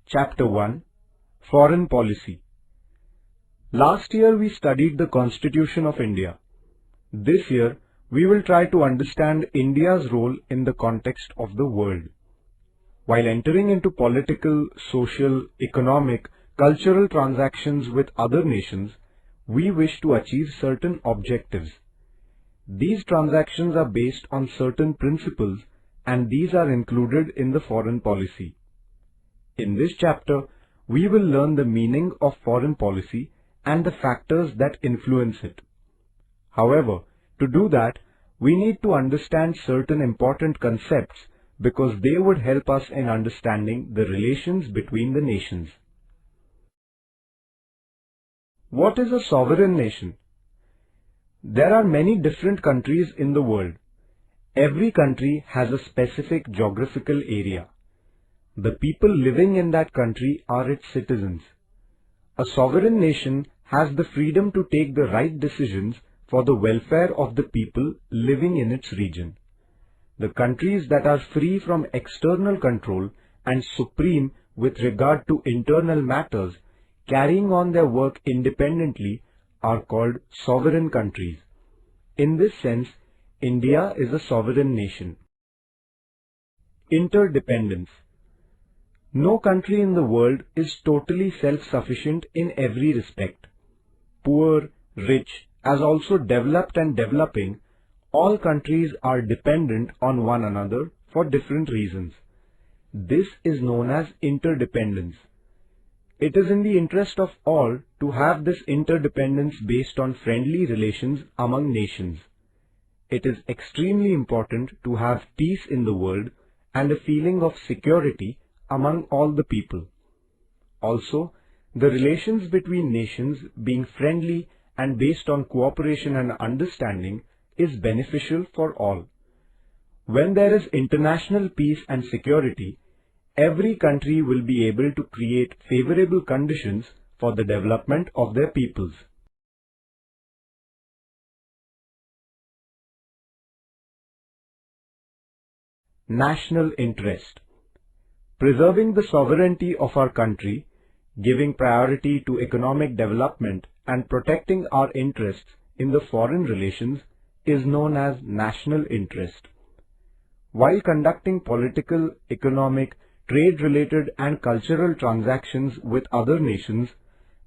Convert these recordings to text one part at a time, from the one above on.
Chapter 1 Foreign Policy. Last year we studied the Constitution of India. This year we will try to understand India's role in the context of the world. While entering into political, social, economic, cultural transactions with other nations, we wish to achieve certain objectives. These transactions are based on certain principles, and these are included in the foreign policy. In this chapter, we will learn the meaning of foreign policy and the factors that influence it. However, to do that, we need to understand certain important concepts because they would help us in understanding the relations between the nations. What is a sovereign nation? There are many different countries in the world. Every country has a specific geographical area. The people living in that country are its citizens. A sovereign nation has the freedom to take the right decisions for the welfare of the people living in its region. The countries that are free from external control and supreme with regard to internal matters, carrying on their work independently, are called sovereign countries. In this sense, India is a sovereign nation. Interdependence. No country in the world is totally self-sufficient in every respect. Poor, rich, as also developed and developing, all countries are dependent on one another for different reasons. This is known as interdependence. It is in the interest of all to have this interdependence based on friendly relations among nations. It is extremely important to have peace in the world and a feeling of security among all the people. Also, the relations between nations being friendly and based on cooperation and understanding is beneficial for all. When there is international peace and security, every country will be able to create favorable conditions for the development of their peoples. National interest. Preserving the sovereignty of our country, giving priority to economic development and protecting our interests in the foreign relations is known as national interest. While conducting political, economic, trade-related and cultural transactions with other nations,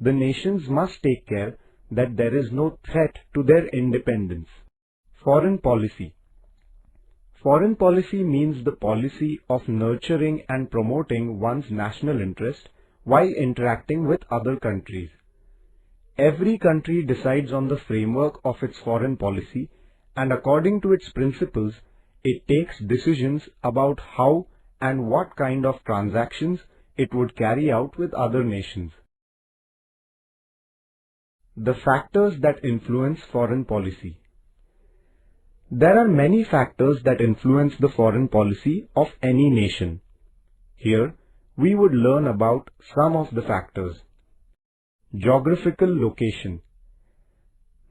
the nations must take care that there is no threat to their independence. Foreign policy. Foreign policy means the policy of nurturing and promoting one's national interest while interacting with other countries. Every country decides on the framework of its foreign policy, and according to its principles, it takes decisions about how and what kind of transactions it would carry out with other nations. The factors that influence foreign policy. There are many factors that influence the foreign policy of any nation. Here, we would learn about some of the factors. Geographical location.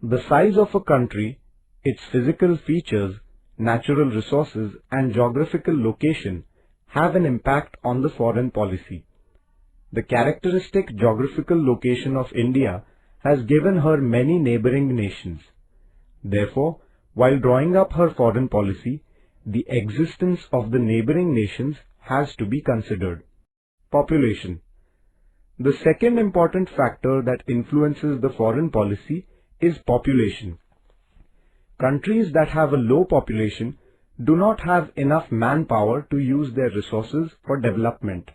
The size of a country, its physical features, natural resources, and geographical location have an impact on the foreign policy. The characteristic geographical location of India has given her many neighboring nations. Therefore, while drawing up her foreign policy, the existence of the neighboring nations has to be considered. Population. The second important factor that influences the foreign policy is population. Countries that have a low population do not have enough manpower to use their resources for development.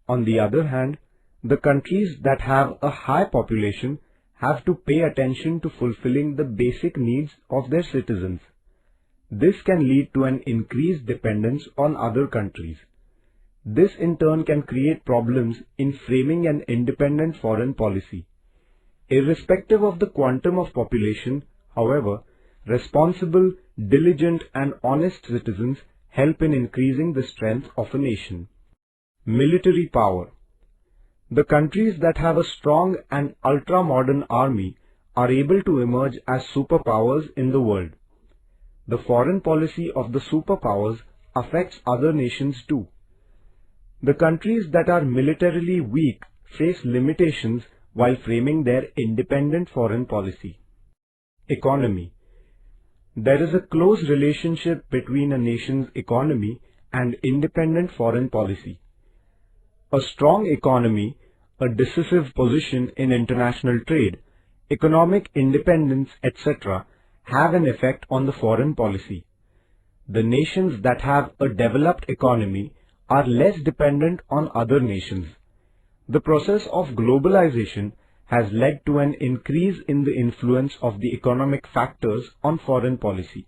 On the other hand, the countries that have a high population have to pay attention to fulfilling the basic needs of their citizens. This can lead to an increased dependence on other countries. This in turn can create problems in framing an independent foreign policy. Irrespective of the quantum of population, however, responsible, diligent and honest citizens help in increasing the strength of a nation. Military power. The countries that have a strong and ultra-modern army are able to emerge as superpowers in the world. The foreign policy of the superpowers affects other nations too. The countries that are militarily weak face limitations while framing their independent foreign policy. Economy. There is a close relationship between a nation's economy and independent foreign policy. A strong economy, a decisive position in international trade, economic independence, etc., have an effect on the foreign policy. The nations that have a developed economy are less dependent on other nations. The process of globalization has led to an increase in the influence of the economic factors on foreign policy.